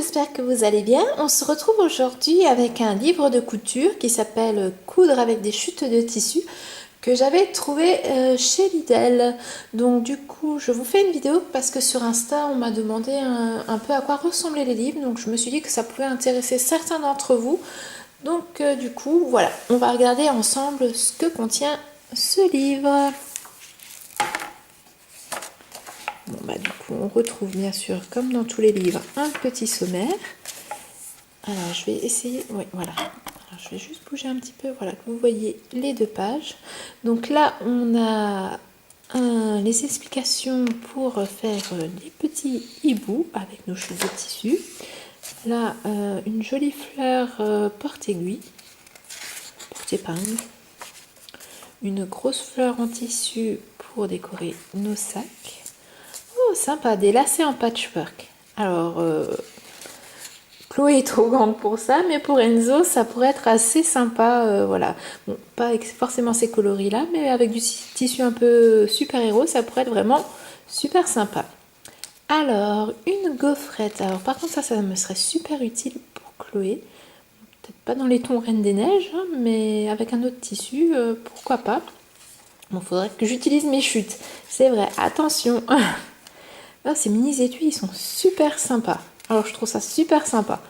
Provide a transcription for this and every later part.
j'espère que vous allez bien. On se retrouve aujourd'hui avec un livre de couture qui s'appelle Coudre avec des chutes de tissu que j'avais trouvé chez Lidl. Donc du coup, je vous fais une vidéo parce que sur Insta, on m'a demandé un peu à quoi ressemblaient les livres. Donc je me suis dit que ça pouvait intéresser certains d'entre vous. Donc du coup, voilà, on va regarder ensemble ce que contient ce livre. Bon, bah, du coup, on retrouve bien sûr, comme dans tous les livres, un petit sommaire. Alors, je vais essayer. Oui, voilà. Alors, je vais juste bouger un petit peu. Voilà, que vous voyez les 2 pages. Donc là, on a les explications pour faire les petits hiboux avec nos chutes de tissu. Là, une jolie fleur porte-aiguille, porte-épingle. Une grosse fleur en tissu pour décorer nos sacs. Oh, sympa, des lacets en patchwork. Alors, Chloé est trop grande pour ça, mais pour Enzo, ça pourrait être assez sympa. Voilà, bon, pas forcément ces coloris-là, mais avec du tissu un peu super-héros, ça pourrait être vraiment super sympa. Alors, une gaufrette. Alors, par contre, ça me serait super utile pour Chloé. Peut-être pas dans les tons Reine des Neiges, hein, mais avec un autre tissu, pourquoi pas. Bon, faudrait que j'utilise mes chutes. C'est vrai, attention. Ah, ces mini-étuis, ils sont super sympas. Alors, je trouve ça super sympa.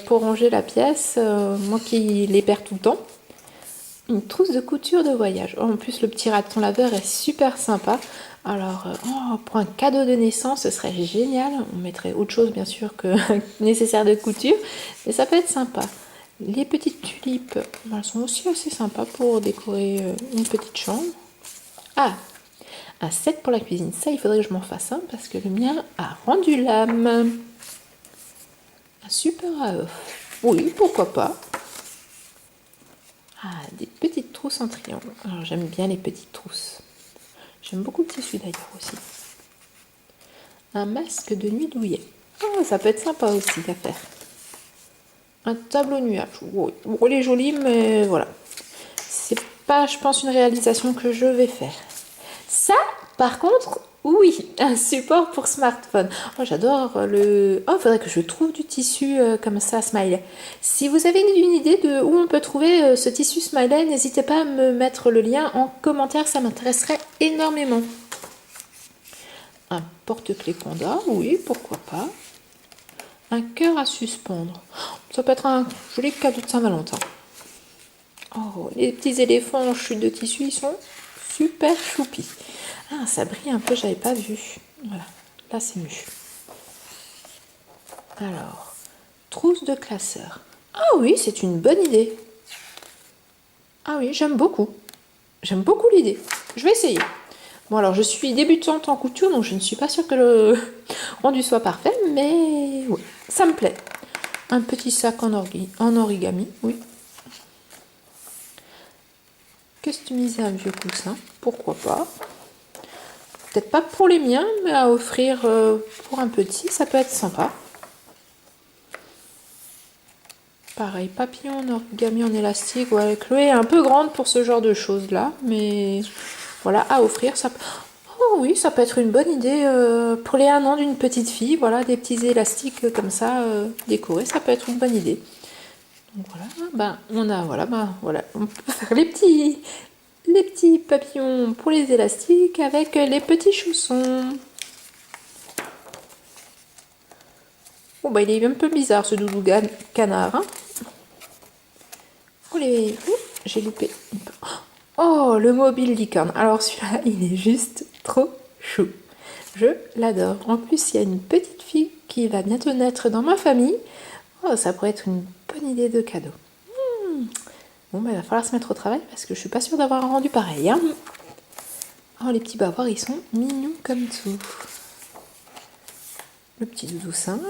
Pour ranger la pièce, moi qui les perds tout le temps. Une trousse de couture de voyage. Oh, en plus, le petit raton laveur est super sympa. Alors, pour un cadeau de naissance, ce serait génial. On mettrait autre chose, bien sûr, que nécessaire de couture. Mais ça peut être sympa. Les petites tulipes, elles sont aussi assez sympas pour décorer une petite chambre. Ah, un set pour la cuisine. Ça, il faudrait que je m'en fasse un parce que le mien a rendu l'âme. Un super à œuf. Oui, pourquoi pas. Ah, des petites trousses en triangle. Alors, j'aime bien les petites trousses. J'aime beaucoup le tissu d'ailleurs aussi. Un masque de nuit douillet. Ah, ça peut être sympa aussi à faire. Un tableau nuage. Oui, bon, il est joli, mais voilà. C'est pas, je pense, une réalisation que je vais faire. Ça, par contre, oui, un support pour smartphone. Oh, j'adore le... Oh, il faudrait que je trouve du tissu comme ça, smiley. Si vous avez une idée de où on peut trouver ce tissu smiley, n'hésitez pas à me mettre le lien en commentaire, ça m'intéresserait énormément. Un porte-clés panda, oui, pourquoi pas. Un cœur à suspendre. Ça peut être un joli cadeau de Saint-Valentin. Oh, les petits éléphants en chute de tissu, ils sont super choupis. Ah, ça brille un peu, j'avais pas vu. Voilà, là c'est mieux. Alors, trousse de classeur. Ah oui, c'est une bonne idée. Ah oui, j'aime beaucoup. J'aime beaucoup l'idée. Je vais essayer. Bon, alors je suis débutante en couture, donc je ne suis pas sûre que le rendu soit parfait, mais oui, ça me plaît. Un petit sac en origami, oui. Customiser un vieux coussin, pourquoi pas. Peut-être pas pour les miens, mais à offrir pour un petit, ça peut être sympa. Pareil, papillon en origami en élastique. Ouais, Chloé est un peu grande pour ce genre de choses-là, mais voilà, à offrir. Ça... Oh oui, ça peut être une bonne idée pour les 1 an d'une petite fille. Voilà, des petits élastiques comme ça décorés, ça peut être une bonne idée. Donc voilà, ben, voilà, on peut faire les petits papillons pour les élastiques avec les petits chaussons. Bon bah il est un peu bizarre ce doudou canard. Hein. Oh les... j'ai loupé. Oh le mobile licorne. Alors celui-là il est juste trop chou. Je l'adore. En plus il y a une petite fille qui va bientôt naître dans ma famille. Oh ça pourrait être une bonne idée de cadeau. Bon bah il va falloir se mettre au travail parce que je suis pas sûre d'avoir un rendu pareil. Hein. Oh les petits bavoirs ils sont mignons comme tout. Le petit doudou singe.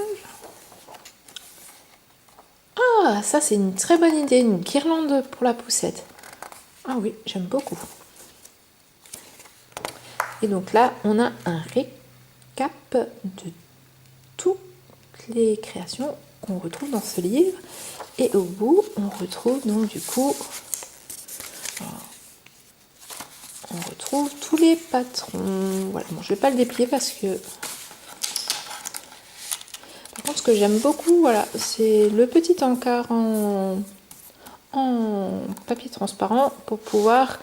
Ah, ça c'est une très bonne idée, une guirlande pour la poussette. Ah oui, j'aime beaucoup. Et donc là, on a un récap de toutes les créations qu'on retrouve dans ce livre. Et au bout, on retrouve donc du coup, on retrouve tous les patrons. Voilà, bon, je vais pas le déplier parce que... contre, ce que j'aime beaucoup, voilà, c'est le petit encart en papier transparent pour pouvoir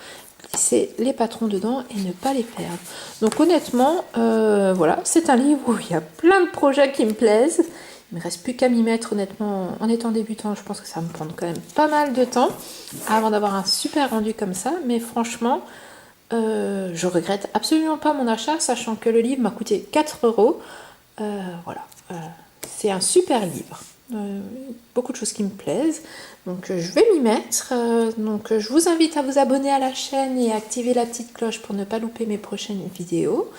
glisser les patrons dedans et ne pas les perdre. Donc honnêtement, voilà, c'est un livre où il y a plein de projets qui me plaisent. Il ne me reste plus qu'à m'y mettre, honnêtement. En étant débutant, je pense que ça va me prendre quand même pas mal de temps avant d'avoir un super rendu comme ça. Mais franchement, je regrette absolument pas mon achat, sachant que le livre m'a coûté 4 euros. Voilà, c'est un super livre. Beaucoup de choses qui me plaisent. Donc je vais m'y mettre. Donc je vous invite à vous abonner à la chaîne et à activer la petite cloche pour ne pas louper mes prochaines vidéos.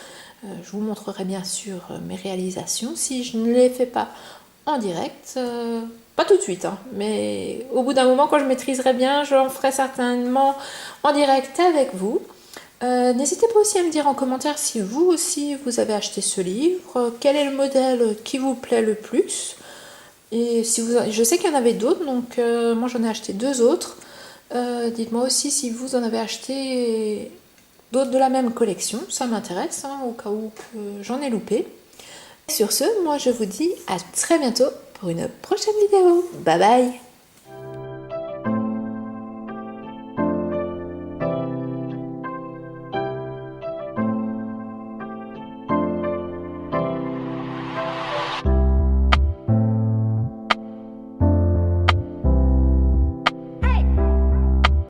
Je vous montrerai bien sûr mes réalisations si je ne les fais pas en direct. Pas tout de suite, hein, mais au bout d'un moment, quand je maîtriserai bien, j'en ferai certainement en direct avec vous. N'hésitez pas aussi à me dire en commentaire si vous aussi vous avez acheté ce livre, quel est le modèle qui vous plaît le plus. Et si vous, je sais qu'il y en avait d'autres, donc moi j'en ai acheté 2 autres. Dites-moi aussi si vous en avez acheté d'autres de la même collection, ça m'intéresse, hein, au cas où que j'en ai loupé. Sur ce, moi je vous dis à très bientôt pour une prochaine vidéo. Bye bye!